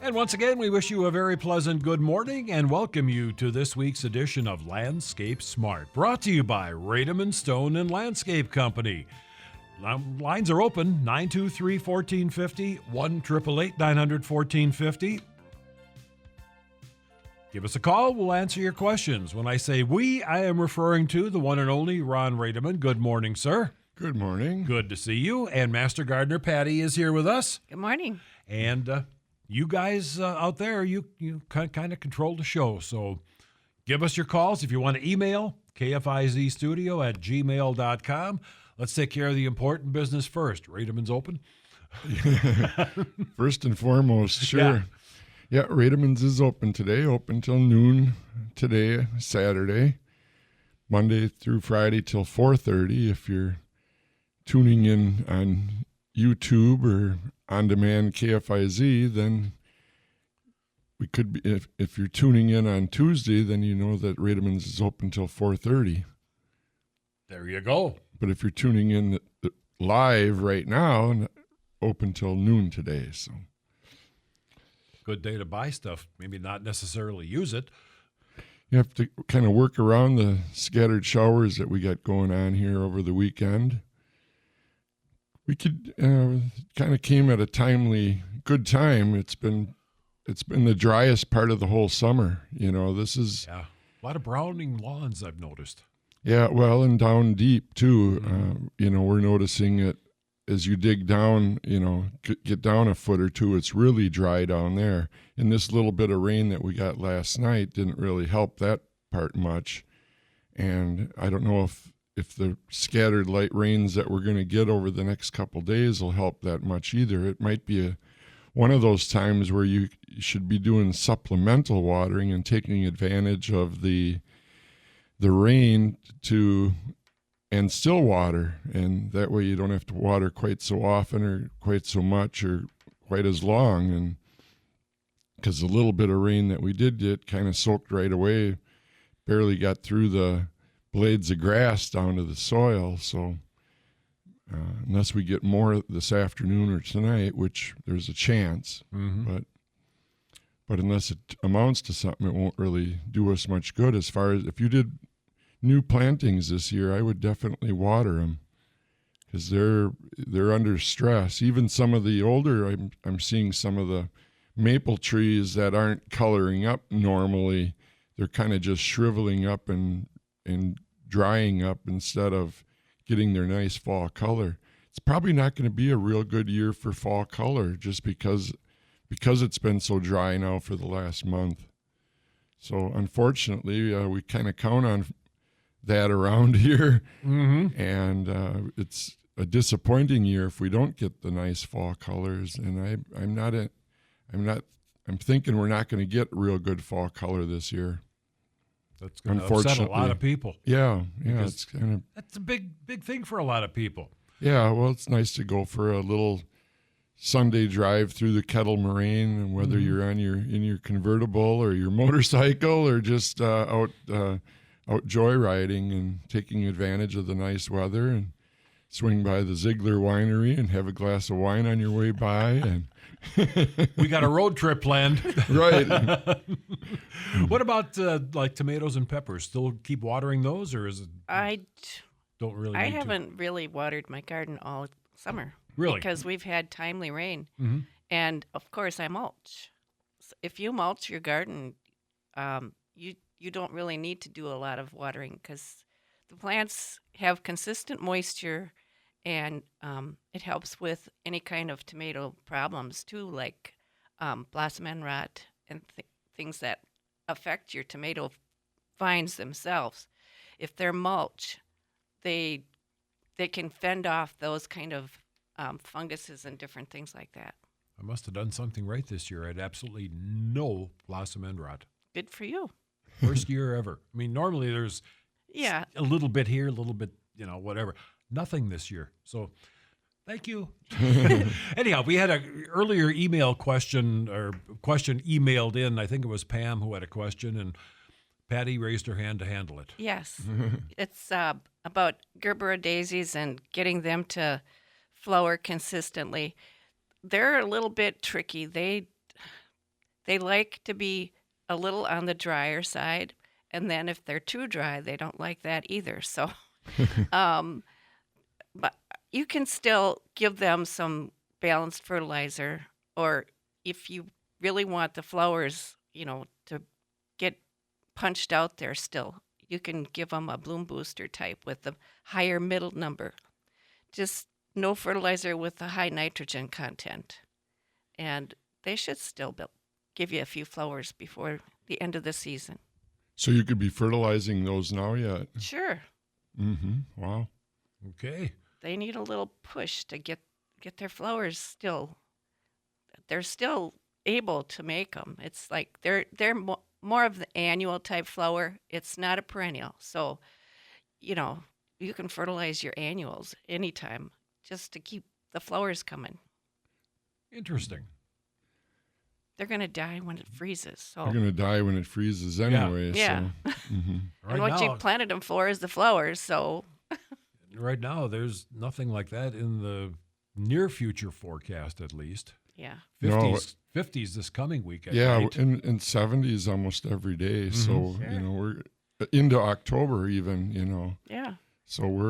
And once again, we wish you a very pleasant good morning and welcome you to this week's edition of Landscape Smart, brought to you by Rademann Stone and Landscape Company. Lines are open, 923-1450, 1-888-900-1450. Give us a call. We'll answer your questions. When I say we, I am referring to the one and only Ron Rademann. Good morning, sir. Good morning. Good to see you. And Master Gardener Patty is here with us. Good morning. And you guys out there, you kind of control the show. So give us your calls. If you want to email, kfizstudio@gmail.com. Let's take care of the important business first. Rademann's open. First and foremost, sure. Yeah, Rademann's is open today, open till noon today, Saturday, Monday through Friday till 4:30. If you're tuning in on YouTube or on-demand KFIZ, then we could be, if you're tuning in on Tuesday, then you know that Rademann's is open till 4:30. There you go. But if you're tuning in live right now, open till noon today. So good day to buy stuff. Maybe not necessarily use it. You have to kind of work around the scattered showers that we got going on here over the weekend. We could kind of came at a good time. It's been the driest part of the whole summer. You know, this is a lot of browning lawns I've noticed. Yeah, well, and down deep too. We're noticing it as you dig down. Get down a foot or two. It's really dry down there. And this little bit of rain that we got last night didn't really help that part much. And I don't know if the scattered light rains that we're going to get over the next couple days will help that much either. It might be one of those times where you should be doing supplemental watering and taking advantage of the rain and still water. And that way you don't have to water quite so often or quite so much or quite as long. And because the little bit of rain that we did get kind of soaked right away, barely got through the blades of grass down to the soil. So unless we get more this afternoon or tonight, which there's a chance, but unless it amounts to something, it won't really do us much good. As far as if you did new plantings this year, I would definitely water them because they're under stress. Even some of the older, I'm seeing some of the maple trees that aren't coloring up normally. They're kind of just shriveling up and drying up instead of getting their nice fall color. It's probably not going to be a real good year for fall color just because it's been so dry now for the last month. So unfortunately, we kind of count on that around here, and it's a disappointing year if we don't get the nice fall colors. And I'm thinking we're not going to get real good fall color this year. That's going to upset a lot of people. Yeah, that's a big thing for a lot of people. Yeah, well, it's nice to go for a little Sunday drive through the Kettle Moraine, and whether you're in your convertible or your motorcycle or just out joyriding and taking advantage of the nice weather, and swing by the Ziegler Winery and have a glass of wine on your way by. And we got a road trip planned. Right. What about like tomatoes and peppers? Still keep watering those, or is it? I haven't really watered my garden all summer. Really? Because we've had timely rain. And of course I mulch. If you mulch your garden, you don't really need to do a lot of watering because the plants have consistent moisture, and it helps with any kind of tomato problems too, like blossom end rot and things that affect your tomato vines themselves. If they're mulch, they can fend off those kind of funguses and different things like that. I must have done something right this year. I had absolutely no blossom end rot. Good for you. First year ever. I mean, normally there's a little bit here, a little bit, whatever. Nothing this year. So thank you. Anyhow, we had an earlier email question emailed in. I think it was Pam who had a question, and Patty raised her hand to handle it. Yes. It's about Gerbera daisies and getting them to flower consistently. They're a little bit tricky. They they like to be a little on the drier side, and then if they're too dry, they don't like that either. So, but you can still give them some balanced fertilizer, or if you really want the flowers, to get punched out there still, you can give them a bloom booster type with the higher middle number. Just no fertilizer with a high nitrogen content. And they should still give you a few flowers before the end of the season. So you could be fertilizing those now yet? Sure. Mm-hmm. Wow. Okay. They need a little push to get their flowers still. They're still able to make them. It's like they're more of the annual type flower. It's not a perennial. So, you can fertilize your annuals anytime just to keep the flowers coming. Interesting. They're going to die when it freezes. So. They're going to die when it freezes anyway. Yeah. So, mm-hmm. And what you planted them for is the flowers. So. Right now, there's nothing like that in the near future forecast, at least. Yeah. 50s this coming week. Yeah, night. in 70s almost every day. Mm-hmm. So, Sure. we're into October even, Yeah. So we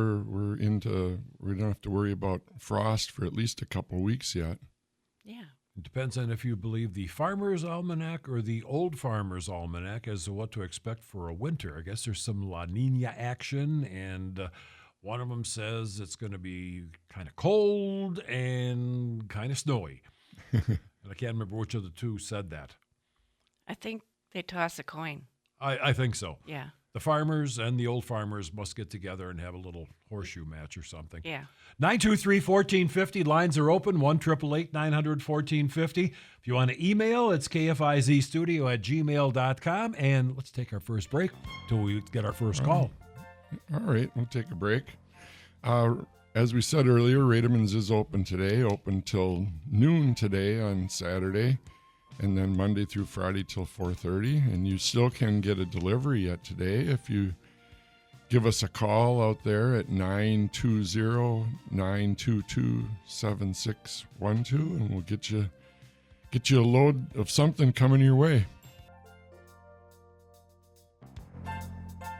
don't have to worry about frost for at least a couple weeks yet. Yeah. It depends on if you believe the Farmer's Almanac or the Old Farmer's Almanac as to what to expect for a winter. I guess there's some La Nina action, and one of them says it's going to be kind of cold and kind of snowy. And I can't remember which of the two said that. I think they toss a coin. I think so. Yeah. The farmers and the old farmers must get together and have a little horseshoe match or something. Yeah. 923-1450. Lines are open, 1-888-900-1450. If you want to email, it's kfizstudio@gmail.com. And let's take our first break till we get our first call. All right, we'll take a break. As we said earlier, Rademann's is open today, open till noon today on Saturday, and then Monday through Friday till 4:30. And you still can get a delivery yet today if you give us a call out there at 920-922-7612, and we'll get you a load of something coming your way.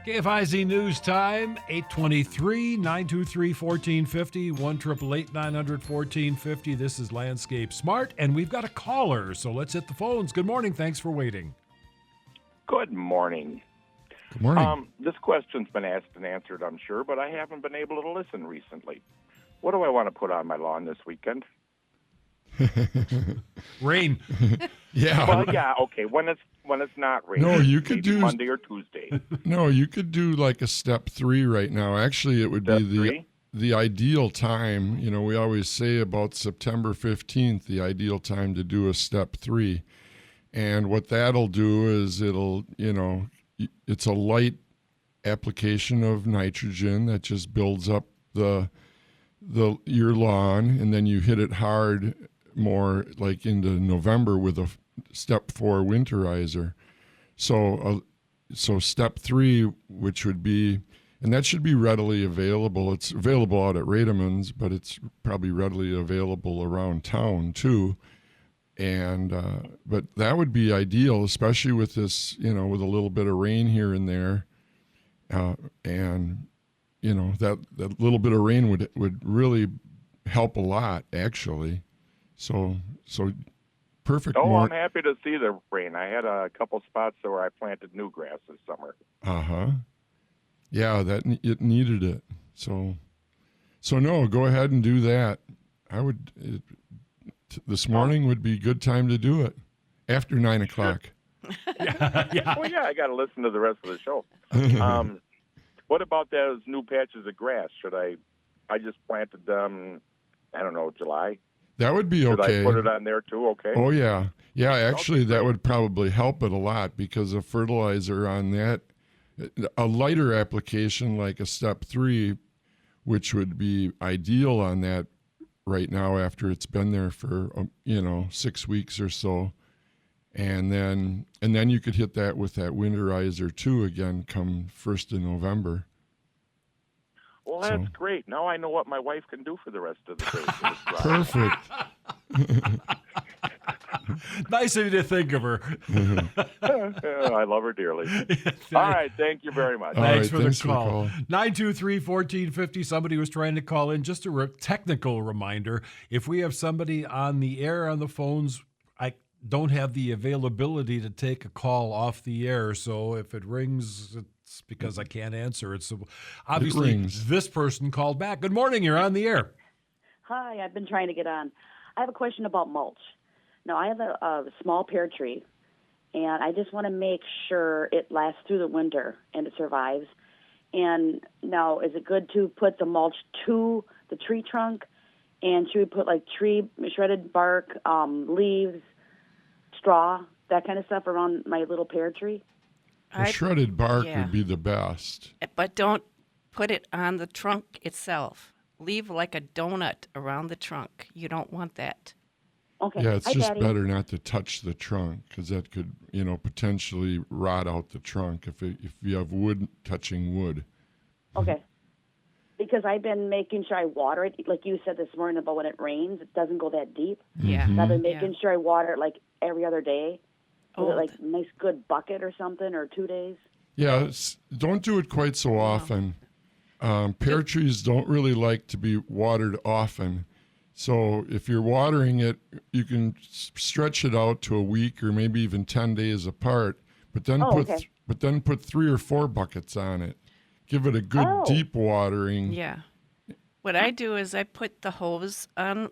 KFIZ News Time, 823-923-1450, 1-888-900-1450. This is Landscape Smart, and we've got a caller, so let's hit the phones. Good morning. Thanks for waiting. Good morning. Good morning. This question's been asked and answered, I'm sure, but I haven't been able to listen recently. What do I want to put on my lawn this weekend? Rain. Yeah. Well, yeah, okay. When it's not raining. No, you could maybe do Monday or Tuesday. No, you could do like a step 3 right now. Actually, it would Step be three? the ideal time. We always say about September 15th, the ideal time to do a step 3. And what that'll do is it's a light application of nitrogen that just builds up your lawn, and then you hit it hard more like into November with a step 4 winterizer. So step 3, which would be, and that should be readily available. It's available out at Rademann's, but it's probably readily available around town too. And but that would be ideal, especially with this, with a little bit of rain here and there, and that little bit of rain would really help a lot, actually. So perfect. Oh, I'm happy to see the rain. I had a couple spots where I planted new grass this summer. Yeah, it needed it. So no, go ahead and do that. This morning would be a good time to do it after 9 o'clock. Yeah. Well, yeah, I got to listen to the rest of the show. What about those new patches of grass? I just planted them, I don't know, July. That would be okay. Should I put it on there too? Okay. Oh, yeah. Yeah, actually, Okay, that great. would probably help it a lot because of fertilizer on that. A lighter application like a step 3, which would be ideal on that right now after it's been there for, 6 weeks or so. And then you could hit that with that winterizer too again come 1st of November. Well, that's great. Now I know what my wife can do for the rest of the day. Perfect. Nice of you to think of her. I love her dearly. All right. Thank you very much. Thanks for the thanks call. 923-1450. Somebody was trying to call in. Just a technical reminder. If we have somebody on the air on the phones, I don't have the availability to take a call off the air. So if it rings, it's because I can't answer it. So obviously this person called back. Good morning. You're on the air. Hi. I've been trying to get on. I have a question about mulch. Now, I have a small pear tree, and I just want to make sure it lasts through the winter and it survives. And now, is it good to put the mulch to the tree trunk? And should we put like shredded bark, leaves, straw, that kind of stuff around my little pear tree? Shredded bark would be the best. But don't put it on the trunk itself. Leave like a donut around the trunk. You don't want that. Okay. Yeah, it's Hi, just Patty. better not to touch the trunk because that could, potentially rot out the trunk if you have wood touching wood. Okay. Because I've been making sure I water it, like you said this morning about when it rains, it doesn't go that deep. Yeah. So I've been making sure I water it like every other day. Oh, Like a nice good bucket or something, or 2 days. Yeah, don't do it quite so often. Pear trees don't really like to be watered often. So if you're watering it, you can stretch it out to a week or maybe even 10 days apart, but then put 3 or 4 buckets on it. Give it a good deep watering. Yeah. What I do is I put the hose on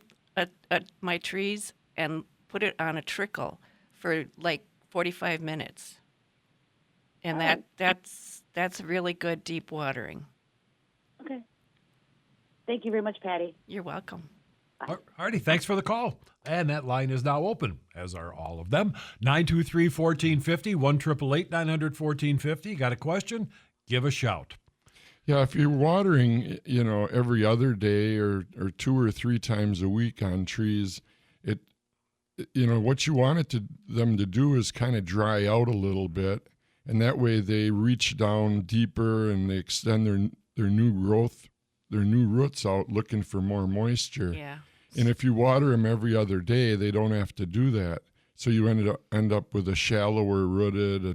my trees and put it on a trickle for like 45 minutes. And that's really good deep watering. Okay. Thank you very much, Patty. You're welcome. All righty, thanks for the call. And that line is now open, as are all of them. 923-1450, 1-888-900-1450. Got a question? Give a shout. Yeah, if you're watering, every other day or 2 or 3 times a week on trees, what you want them to do is kind of dry out a little bit, and that way they reach down deeper and they extend their new growth, their new roots out looking for more moisture. Yeah. And if you water them every other day, they don't have to do that. So you end up with a shallower rooted, a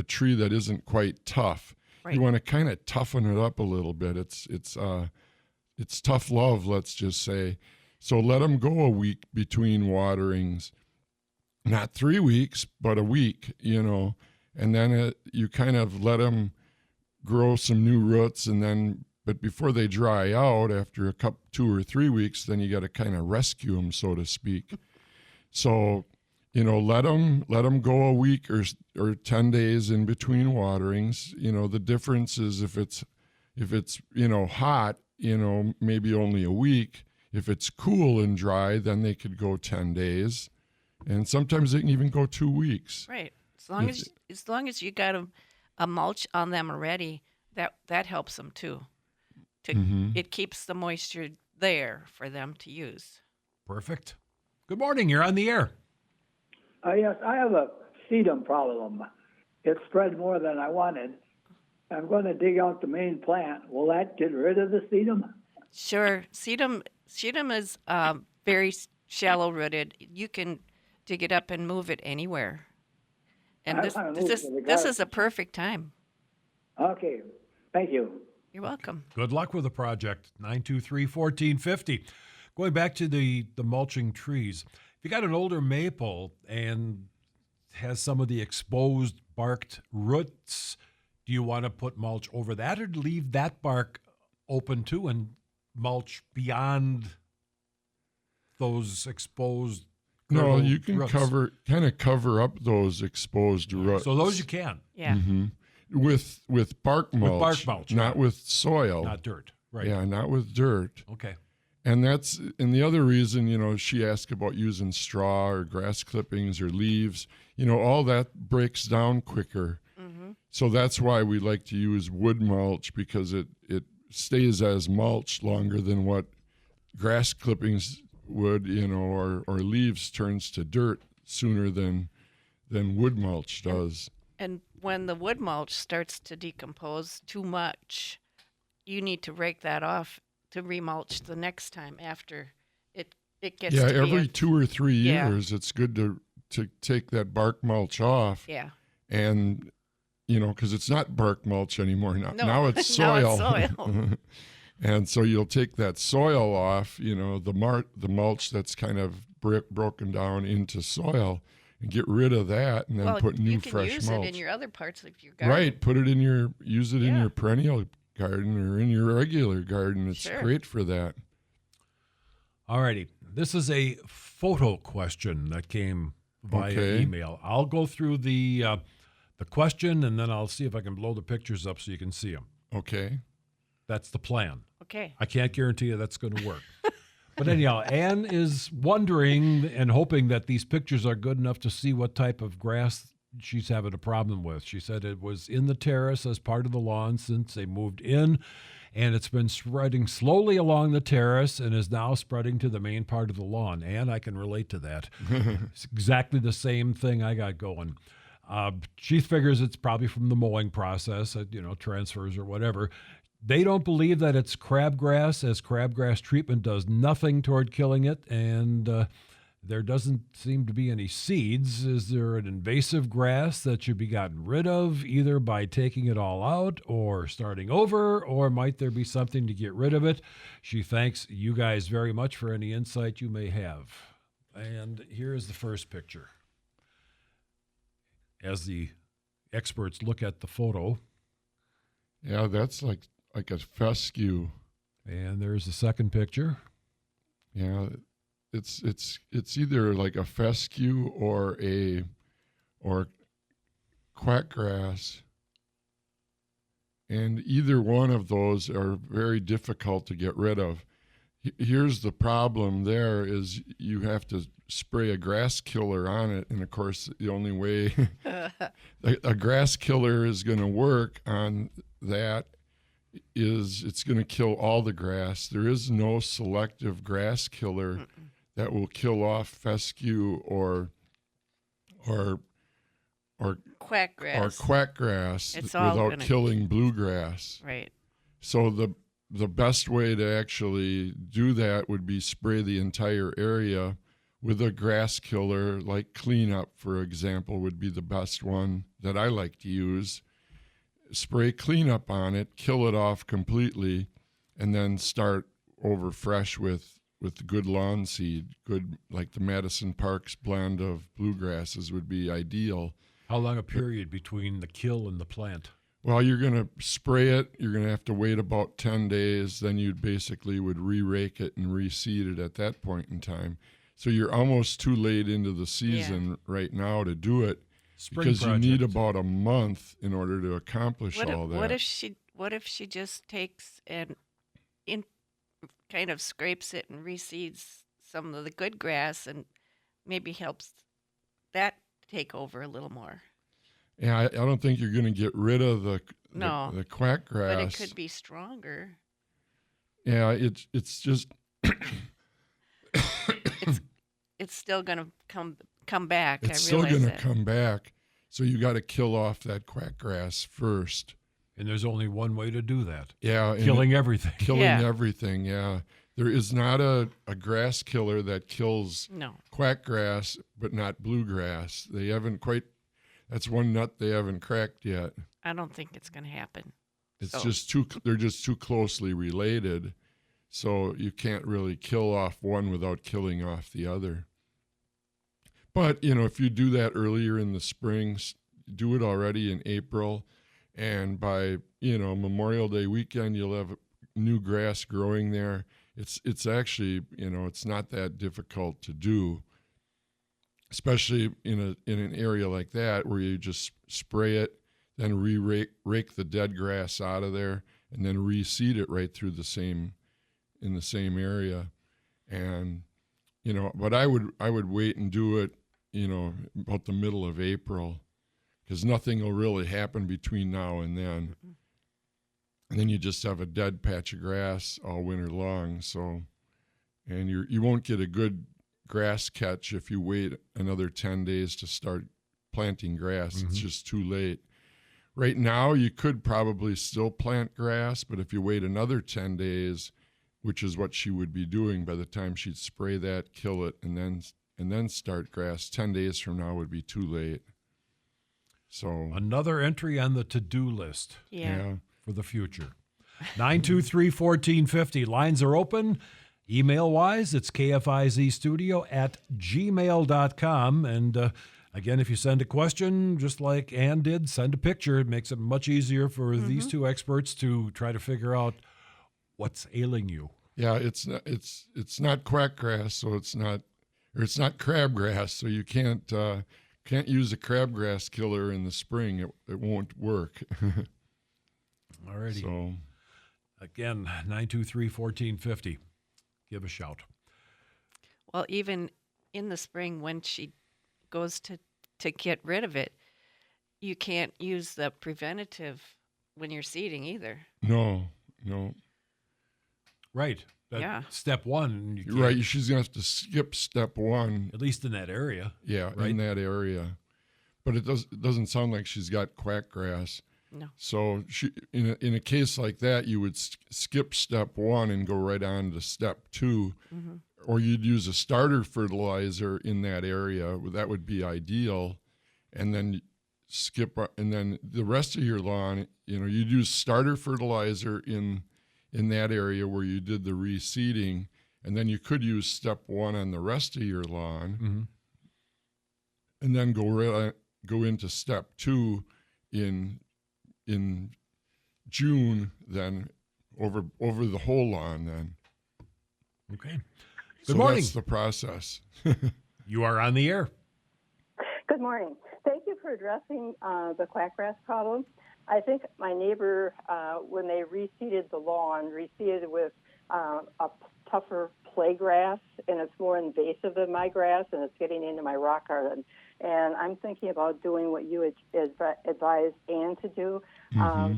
tree that isn't quite tough. Right. You want to kind of toughen it up a little bit. It's tough love, let's just say. So let them go a week between waterings, not 3 weeks, but a week, and then you kind of let them grow some new roots, but before they dry out, after 2 or 3 weeks, then you got to kind of rescue them, so to speak. So, let them go a week or 10 days in between waterings. The difference is if it's hot, maybe only a week. If it's cool and dry, then they could go 10 days, and sometimes they can even go 2 weeks. Right. As long as you got a mulch on them already, that helps them too. It keeps the moisture there for them to use. Perfect. Good morning. You're on the air. Yes, I have a sedum problem. It spread more than I wanted. I'm going to dig out the main plant. Will that get rid of the sedum? Sure. Sedum is very shallow rooted. You can dig it up and move it anywhere. And this is a perfect time. Okay. Thank you. You're welcome. Good luck with the project. 923-1450. Going back to the mulching trees. If you got an older maple and has some of the exposed barked roots, do you want to put mulch over that or leave that bark open too and mulch beyond those exposed No, you can roots? cover up those exposed roots. So those you can. Yeah. Mm-hmm. With bark mulch. With bark mulch, not with soil. Not dirt. Right. Yeah, not with dirt. Okay. And the other reason, she asked about using straw or grass clippings or leaves, all that breaks down quicker. Mm-hmm. So that's why we like to use wood mulch, because it stays as mulch longer than what grass clippings would, or leaves turns to dirt sooner than wood mulch does. And when the wood mulch starts to decompose too much, you need to rake that off to remulch the next time after it it gets Yeah, to be every 2 or 3 Yeah. years, it's good to take that bark mulch off. Yeah. And, because it's not bark mulch anymore. Now, No. now it's Now soil. it's soil. And so you'll take that soil off, the mulch that's kind of broken down into soil, and get rid of that, and then put new you can fresh use mulch. it in your other parts of your garden. Right, use it in your perennial garden or in your regular garden. It's Sure. great for that. All righty. This is a photo question that came via Okay. email. I'll go through the question, and then I'll see if I can blow the pictures up so you can see them. Okay. That's the plan. Okay. I can't guarantee you that's going to work. But anyhow, Ann is wondering and hoping that these pictures are good enough to see what type of grass she's having a problem with. She said it was in the terrace as part of the lawn since they moved in, and it's been spreading slowly along the terrace and is now spreading to the main part of the lawn. And I can relate to that. It's exactly the same thing I got going. She figures it's probably from the mowing process, transfers or whatever. They don't believe that it's crabgrass, as crabgrass treatment does nothing toward killing it, and there doesn't seem to be any seeds. Is there an invasive grass that should be gotten rid of, either by taking it all out or starting over, or might there be something to get rid of it? She thanks you guys very much for any insight you may have. And here is the first picture. As the experts look at the photo, Yeah, that's like a fescue. and there's the second picture. Yeah, it's either like a fescue or quackgrass, and either one of those are very difficult to get rid of. Here's the problem: there is you have to spray a grass killer on it, and of course, the only way a grass killer is going to work on that is it's going to kill all the grass. There is no selective grass killer that will kill off fescue or quackgrass It's all without gonna- killing bluegrass. Right. So the best way to actually do that would be spray the entire area with a grass killer, like Cleanup, for example, would be the best one that I like to use. Spray Cleanup on it, kill it off completely, and then start over fresh with good lawn seed. Good, like the Madison Parks blend of bluegrasses would be ideal. How long a period between the kill and the plant? Well, you're going to spray it. You're going to have to wait about 10 days. Then you basically would re-rake it and reseed it at that point in time. So you're almost too late into the season right now to do it, Spring because project. you need about a month in order to accomplish all that. What if she just takes and kind of scrapes it and reseeds some of the good grass and maybe helps that take over a little more? Yeah, I don't think you're going to get rid of the quackgrass. But it could be stronger. Yeah, it's just It's still going to come back. it's I still realize going to that. come back. So you got to kill off that quackgrass first. And there's only one way to do that. Yeah, and Killing everything. killing Yeah. everything. Yeah, there is not a grass killer that kills No. quackgrass, but not bluegrass. They haven't quite. That's one nut they haven't cracked yet. I don't think it's going to happen. It's So- just they're just too closely related. So you can't really kill off one without killing off the other. But, if you do that earlier in the spring, do it already in April, and by, Memorial Day weekend, you'll have new grass growing there. It's actually, it's not that difficult to do, especially in an area like that where you just spray it, then rake the dead grass out of there, and then reseed it right through in the same area. And but I would wait and do it about the middle of April, because nothing will really happen between now and then. And then you just have a dead patch of grass all winter long. So, and you won't get a good grass catch if you wait another 10 days to start planting grass. It's just too late. Right now, you could probably still plant grass, but if you wait another 10 days, which is what she would be doing by the time she'd spray that, kill it, and then start grass. 10 days from now would be too late. So another entry on the to-do list Yeah. for the future. 923-1450. Lines are open. Email-wise, it's kfizstudio@gmail.com. And again, if you send a question, just like Ann did, send a picture. It makes it much easier for these two experts to try to figure out what's ailing you. yeah, it's not quackgrass, so it's not crabgrass, so you can't use a crabgrass killer in the spring. It won't work. All righty. So Again, 923-1450. Give a shout. Well, even in the spring when she goes to get rid of it, you can't use the preventative when you're seeding either. no. Right. Yeah. Step one. You You're can't, right. She's gonna have to skip step one. at least in that area. Yeah, Right. in that area. But it doesn't sound like she's got quackgrass. No. So she, in a case like that, you would skip step one and go right on to step two, or you'd use a starter fertilizer in that area. That would be ideal, and then skip. And then the rest of your lawn, you'd use starter fertilizer in that area where you did the reseeding, and then you could use step one on the rest of your lawn, and then go into step two in June, then over the whole lawn. Then Okay. so Good morning. that's the process. You are on the air. Good morning. Thank you for addressing the quackgrass problem. I think my neighbor, when they reseeded the lawn, reseeded with a tougher play grass, and it's more invasive than my grass, and it's getting into my rock garden. And I'm thinking about doing what you advised Ann to do,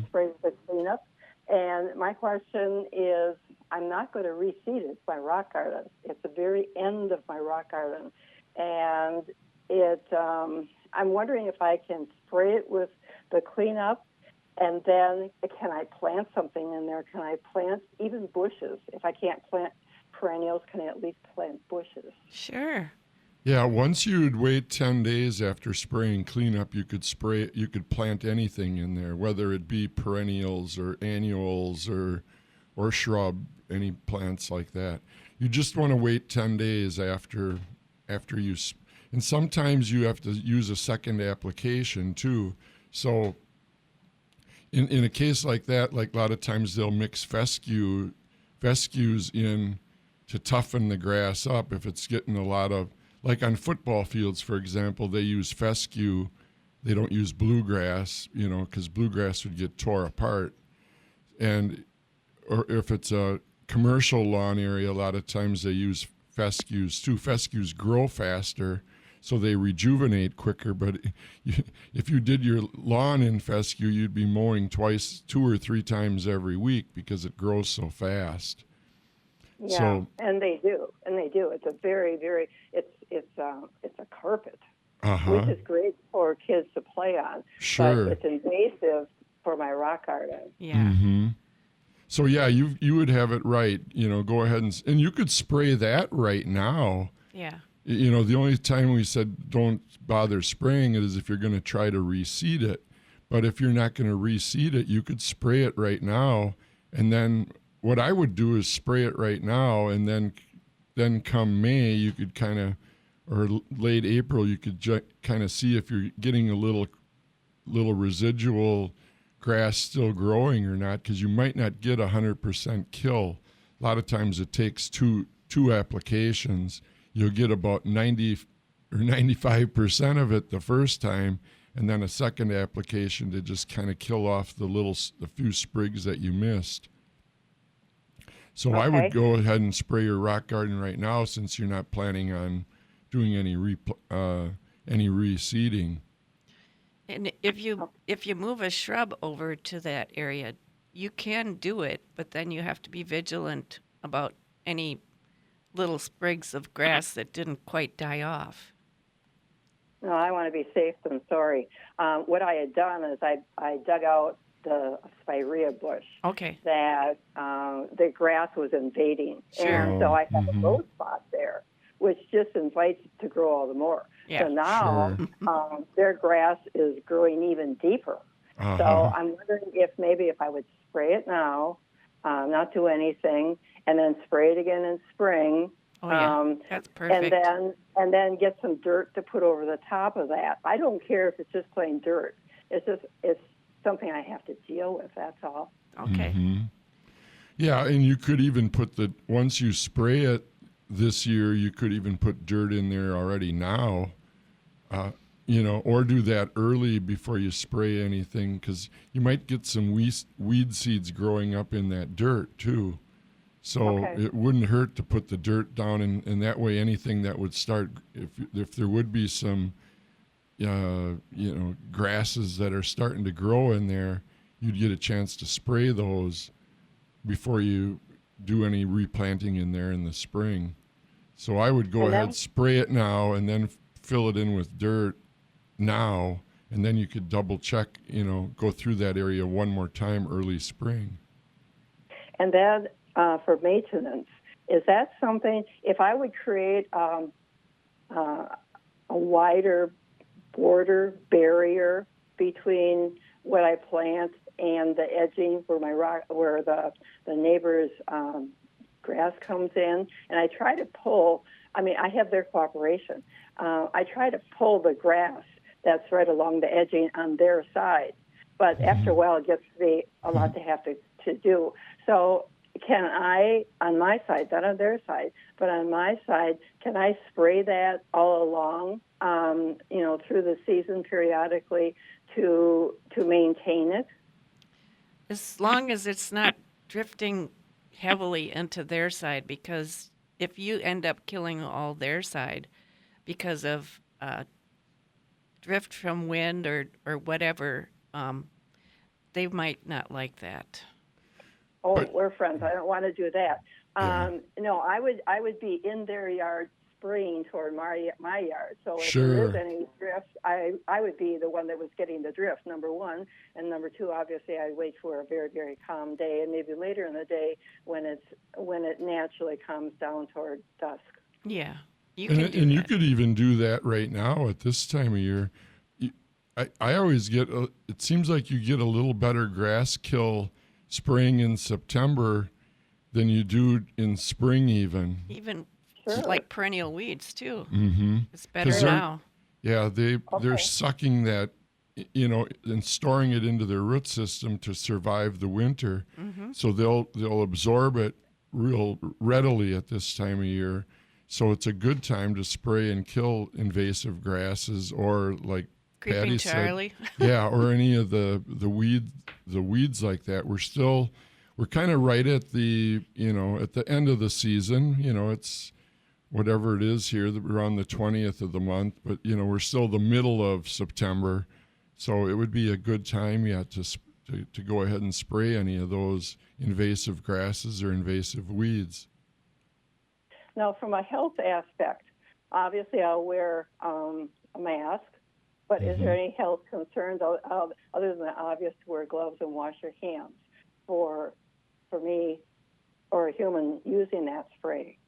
spray the cleanup. And my question is, I'm not going to reseed it. It's my rock garden. It's the very end of my rock garden. And I'm wondering if I can spray it with the cleanup, and then can I plant something in there? Can I plant even bushes? If I can't plant perennials, can I at least plant bushes? Sure. Yeah, once you'd wait 10 days after spraying cleanup, you could plant anything in there, whether it be perennials or annuals or shrub, any plants like that. You just want to wait 10 days after you, and sometimes you have to use a second application too. So in a case like that, like a lot of times they'll mix fescues in to toughen the grass up if it's getting a lot of, like on football fields, for example, they use fescue. They don't use bluegrass, because bluegrass would get tore apart. Or if it's a commercial lawn area, a lot of times they use fescues too. Fescues grow faster, so they rejuvenate quicker. But if you did your lawn in fescue, you'd be mowing 2 or 3 times every week because it grows so fast. Yeah, So, and they do. It's a very, very, it's a carpet, uh-huh. which is great for kids to play on. Sure. But it's invasive for my rock garden. Yeah. Mm-hmm. So yeah, you would have it right. Go ahead and you could spray that right now. Yeah. The only time we said don't bother spraying it is if you're going to try to reseed it. But if you're not going to reseed it, you could spray it right now. And then what I would do is spray it right now, and then come May, you could kind of, or late April, you could kind of see if you're getting a little residual grass still growing or not, because you might not get 100% kill. A lot of times it takes two applications. You'll get about 90 or 95% of it the first time, and then a second application to just kind of kill off the few sprigs that you missed. So Okay. I would go ahead and spray your rock garden right now, since you're not planning on doing any reseeding. And if you move a shrub over to that area, you can do it, but then you have to be vigilant about any little sprigs of grass that didn't quite die off. No, I want to be safe than sorry. What I had done is I dug out the spirea bush. Okay. That the grass was invading. Sure. And so I have a low spot there, which just invites it to grow all the more. Yeah. So now their grass is growing even deeper. So I'm wondering if I would spray it now, not do anything, and then spray it again in spring. Oh, yeah. That's perfect. And then get some dirt to put over the top of that. I don't care if it's just plain dirt. It's something I have to deal with, that's all. Okay. Yeah, and you could even put once you spray it this year, you could even put dirt in there already now, or do that early before you spray anything, because you might get some weed seeds growing up in that dirt too. So it wouldn't hurt to put the dirt down, and that way anything that would start, if there would be some, grasses that are starting to grow in there, you'd get a chance to spray those before you do any replanting in there in the spring. So I would go ahead, spray it now, and then fill it in with dirt now, and then you could double check, go through that area one more time early spring. And then for maintenance, is that something, if I would create a wider border barrier between what I plant and the edging where the neighbor's grass comes in, and I try to pull, I have their cooperation. I try to pull the grass that's right along the edging on their side, but after a while it gets to be a lot to have to do. So can I, on my side, not on their side, but on my side, can I spray that all along, through the season periodically to maintain it? As long as it's not drifting heavily into their side, because if you end up killing all their side because of drift from wind or whatever, they might not like that. Oh, we're friends. I don't want to do that. No, I would be in their yard spraying toward my yard. So if there is any drift, I would be the one that was getting the drift, number one. And number two, obviously, I'd wait for a very, very calm day, and maybe later in the day when it naturally comes down toward dusk. Yeah, you could even do that right now at this time of year. I always get, it seems like you get a little better grass kill spraying in September than you do in spring even. Even like perennial weeds too. Mm-hmm. It's better now. Yeah, they're sucking that, and storing it into their root system to survive the winter. Mm-hmm. So they'll absorb it real readily at this time of year. So it's a good time to spray and kill invasive grasses, or like Creeping Patty Charlie. said, or any of the weeds like that. We're kind of right at the at the end of the season. It's whatever it is here, around the 20th of the month, but we're still the middle of September, so it would be a good time to go ahead and spray any of those invasive grasses or invasive weeds. Now, from a health aspect, obviously I'll wear a mask, but is there any health concerns other than the obvious to wear gloves and wash your hands for me or a human using that spray?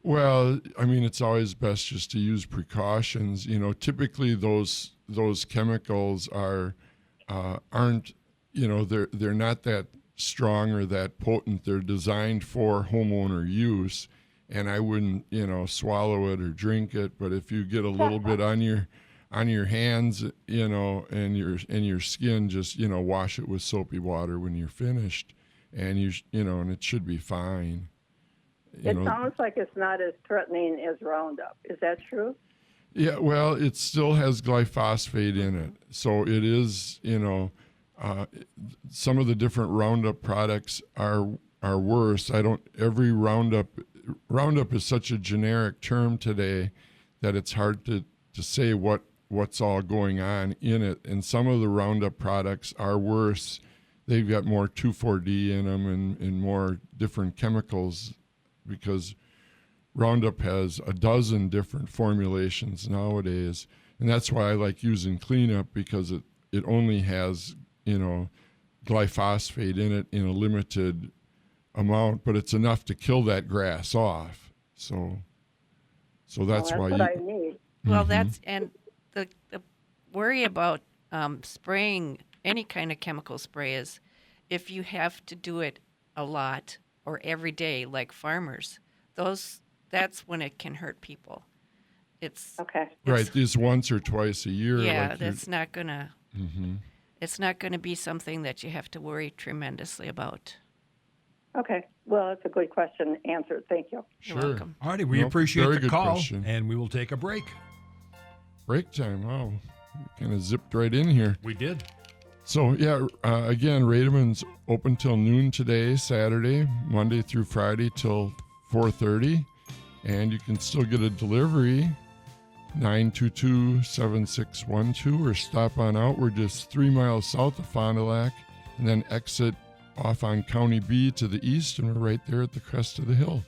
Well, it's always best just to use precautions. Typically those chemicals aren't, they're not that strong or that potent. They're designed for homeowner use, and I wouldn't, swallow it or drink it. But if you get a little bit on your hands, and your skin, just, wash it with soapy water when you're finished, and and it should be fine. It sounds like it's not as threatening as Roundup. Is that true? Yeah, well, it still has glyphosate in it. So it is, some of the different Roundup products are worse. Every Roundup is such a generic term today that it's hard to say what's all going on in it. And some of the Roundup products are worse. They've got more 2,4-D in them and more different chemicals, because Roundup has a dozen different formulations nowadays. And that's why I like using Cleanup, because it only has glyphosate in it in a limited amount, but it's enough to kill that grass off. So that's why what I need. Well, that's and the worry about spraying any kind of chemical spray is if you have to do it a lot or every day, like farmers. That's when it can hurt people. It's Okay. right. These once or twice a year. Yeah, like that's not gonna. It's not going to be something that you have to worry tremendously about. Okay. Well, that's a good question answered. Thank you. You're welcome. All righty, we Nope, appreciate very the good call, question. and we will take a break. Break time. Wow, kind of zipped right in here. We did. So yeah, again, Rademann's open till noon today, Saturday, Monday through Friday till 4:30, and you can still get a delivery 922-7612 or stop on out. We're just 3 miles south of Fond du Lac, and then exit off on County B to the east, and we're right there at the crest of the hill.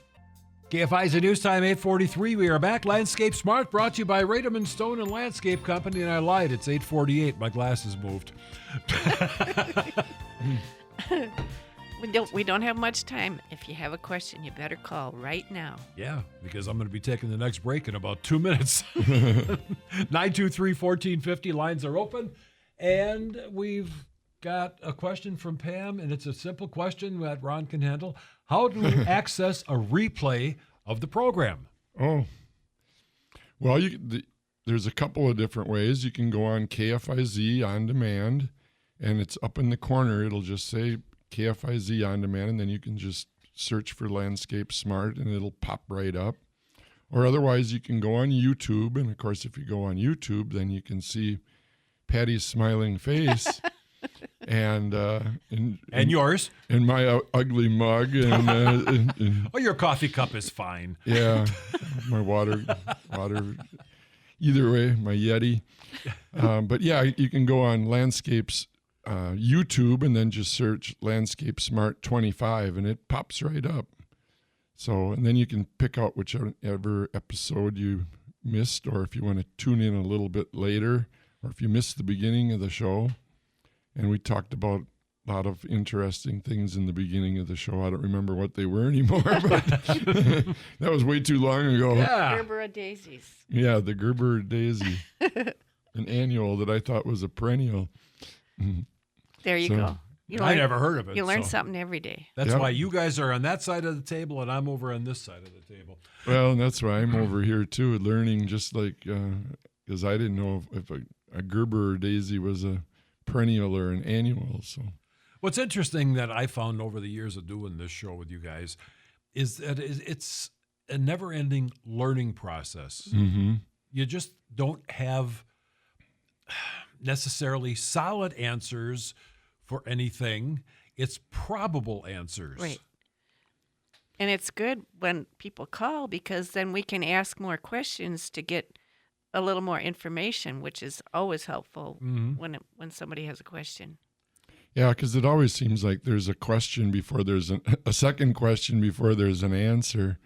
KFIZ News Time 8:43. We are back. Landscape Smart brought to you by Rademann Stone and Landscape Company. And I lied. It's 8:48. My glasses moved. We don't have much time. If you have a question, you better call right now. Yeah, because I'm going to be taking the next break in about 2 minutes. 923-1450. Lines are open. And we've got a question from Pam, and it's a simple question that Ron can handle. How do we access a replay of the program? Oh, well, there's a couple of different ways. You can go on KFIZ On Demand, and it's up in the corner. It'll just say KFIZ On Demand, and then you can just search for Landscape Smart, and it'll pop right up. Or otherwise, you can go on YouTube, and of course, if you go on YouTube, then you can see Patty's smiling face. And yours. And my ugly mug. And your coffee cup is fine. Yeah, my water. Either way, my Yeti. But yeah, you can go on Landscapes YouTube and then just search Landscape Smart 25, and it pops right up. So, and then you can pick out whichever episode you missed, or if you want to tune in a little bit later, or if you missed the beginning of the show. And we talked about a lot of interesting things in the beginning of the show. I don't remember what they were anymore, but that was way too long ago. Yeah. Gerber of daisies. Yeah, the Gerber daisy. An annual that I thought was a perennial. There you go. I never heard of it. You learn something every day. That's why you guys are on that side of the table and I'm over on this side of the table. Well, and that's why I'm over here too, learning just like, because I didn't know if a Gerber daisy was a perennial or an annual. So what's interesting that I found over the years of doing this show with you guys is that it's a never-ending learning process. Mm-hmm. You just don't have necessarily solid answers for anything. It's probable answers. Right. And it's good when people call because then we can ask more questions to get a little more information, which is always helpful when somebody has a question. Yeah, because it always seems like there's a question before there's a second question before there's an answer.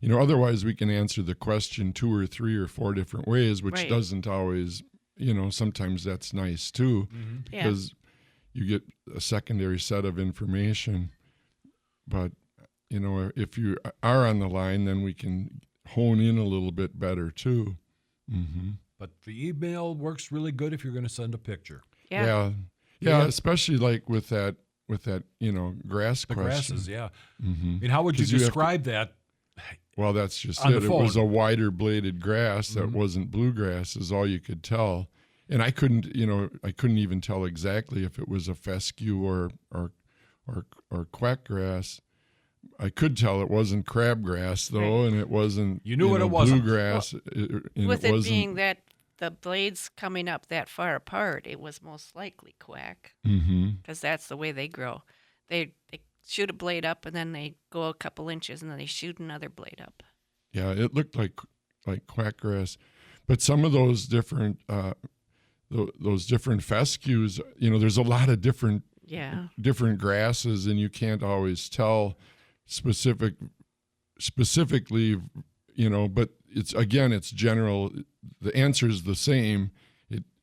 You know, otherwise we can answer the question 2 or 3 or 4 different ways, which doesn't always, sometimes that's nice too, because you get a secondary set of information. But, if you are on the line, then we can hone in a little bit better too. Mm-hmm. But the email works really good if you're going to send a picture. Yeah, especially like with that grass the question. Grasses, yeah. Mm-hmm. I mean, how would you describe that? Well, that's just it. It was a wider bladed grass that wasn't bluegrass, is all you could tell. And I couldn't even tell exactly if it was a fescue or quackgrass. I could tell it wasn't crabgrass though, and it wasn't. You knew what it wasn't. Bluegrass. Well, with it being that the blades coming up that far apart, it was most likely quack, because that's the way they grow. They shoot a blade up and then they go a couple inches and then they shoot another blade up. Yeah, it looked like quackgrass, but some of those different fescues, there's a lot of different grasses, and you can't always tell specifically, but it's general. The answer is the same.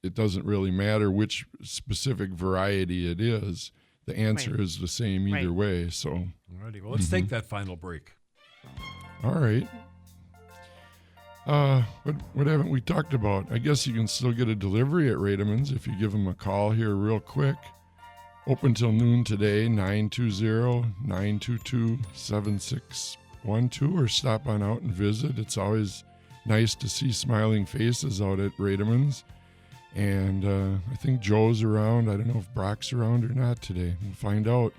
it doesn't really matter which specific variety it is. The answer is the same either way. So, alrighty. Well, let's take that final break. All right. What haven't we talked about? I guess you can still get a delivery at Rademann's if you give them a call here real quick. Open till noon today, 920-922-7612, or stop on out and visit. It's always nice to see smiling faces out at Rademann's. And I think Joe's around. I don't know if Brock's around or not today. We'll find out.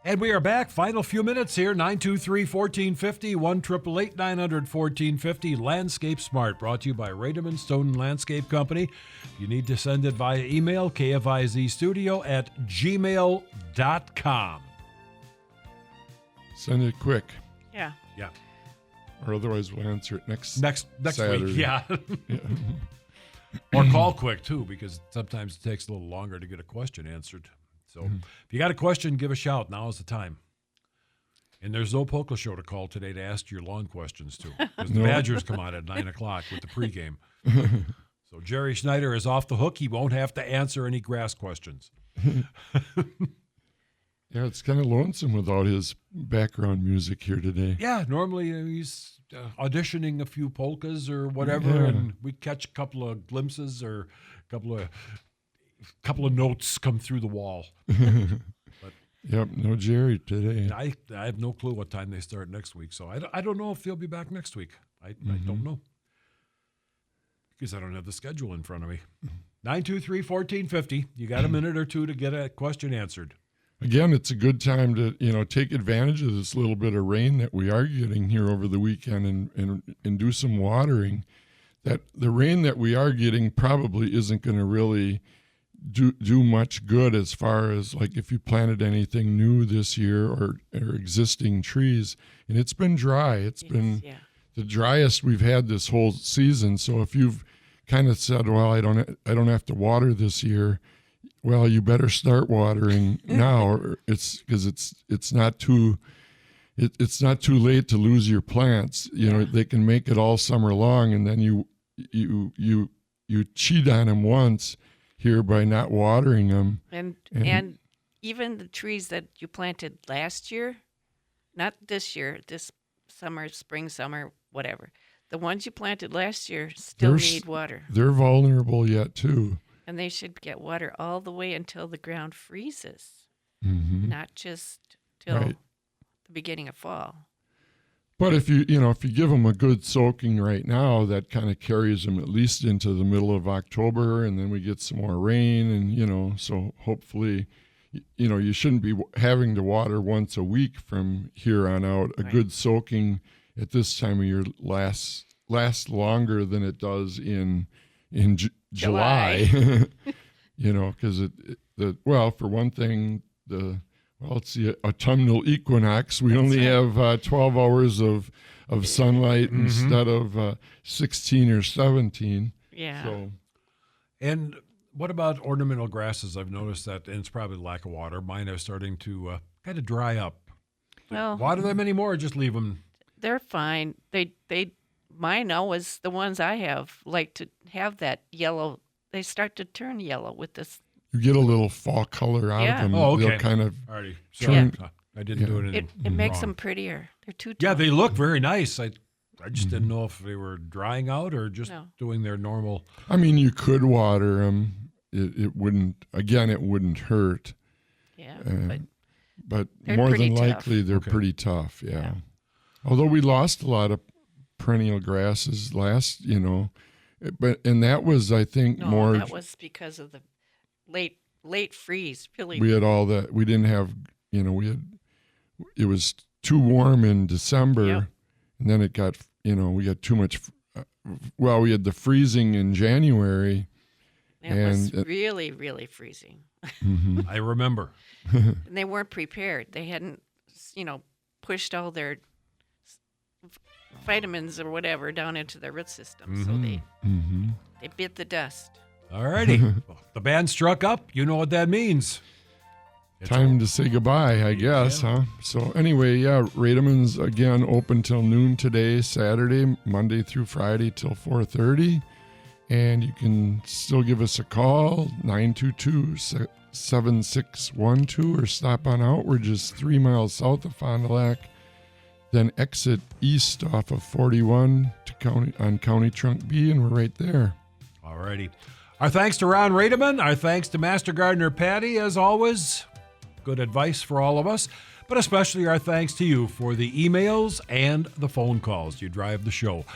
And we are back. Final few minutes here. 923-1450, 1-888-900-1450. Landscape Smart, brought to you by Rademann Stone and Landscape Company. You need to send it via email, kfizstudio@gmail.com. Send it quick. Yeah. Yeah. Or otherwise we'll answer it next Saturday. Week. Yeah. Or call quick, too, because sometimes it takes a little longer to get a question answered. So if you got a question, give a shout. Now is the time. And there's no Polka Show to call today to ask your lawn questions to, because the Badgers come on at 9 o'clock with the pregame. So Jerry Schneider is off the hook. He won't have to answer any grass questions. Yeah, it's kind of lonesome without his background music here today. Yeah, normally he's auditioning a few polkas or whatever, and we catch a couple of glimpses or a couple of notes come through the wall. But yep, no Jerry today. I have no clue what time they start next week, so I don't know if they'll be back next week. I don't know, because I don't have the schedule in front of me. 923-1450. You got a minute or two to get a question answered. Again, it's a good time to, take advantage of this little bit of rain that we are getting here over the weekend and do some watering. That the rain that we are getting probably isn't going to really do much good as far as like if you planted anything new this year or existing trees. And it's been dry. It's been the driest we've had this whole season. So if you've kind of said, well, I don't have to water this year, well, you better start watering now, or it's because it's not too late to lose your plants. They can make it all summer long, and then you cheat on them once here by not watering them. And even the trees that you planted last year, not this year, this summer, spring, summer, whatever. The ones you planted last year still need water. They're vulnerable yet too. And they should get water all the way until the ground freezes, not just till the beginning of fall. But if you give them a good soaking right now, that kind of carries them at least into the middle of October, and then we get some more rain, and so hopefully, you shouldn't be having to water once a week from here on out. A good soaking at this time of year lasts longer than it does in July. Because for one thing, it's the autumnal equinox. We only have 12 hours of sunlight instead of 16 or 17. Yeah. So, and what about ornamental grasses? I've noticed that, and it's probably lack of water. Mine are starting to kind of dry up. Well, water them anymore, or just leave them? They're fine. Mine always, the ones I have, like to have that yellow. They start to turn yellow with this. You get a little fall color out of them. Oh, okay. They'll kind of already. Sorry, I didn't do it. It makes them prettier. They're too tall. Yeah, they look very nice. I just didn't know if they were drying out or just doing their normal. I mean, you could water them. It wouldn't. Again, it wouldn't hurt. Yeah, but more than likely, tough. they're pretty tough. Yeah. Although we lost a lot of perennial grasses last, and that was, I think, more. That was because of the late freeze. Really, we had all that. We didn't have, it was too warm in December, and then it got, we got too much. We had the freezing in January. It was really, really freezing. I remember. And they weren't prepared. They hadn't, pushed all their vitamins or whatever down into their root system. So they bit the dust. All righty. The band struck up. You know what that means. Time to say goodbye, I guess, huh? So anyway, Rademann's again open till noon today, Saturday, Monday through Friday till 4:30. And you can still give us a call, 922-7612, or stop on out. We're just 3 miles south of Fond du Lac. Then exit east off of 41 on County Trunk B, and we're right there. All righty. Our thanks to Ron Rademann. Our thanks to Master Gardener Patty, as always. Good advice for all of us. But especially our thanks to you for the emails and the phone calls. You drive the show.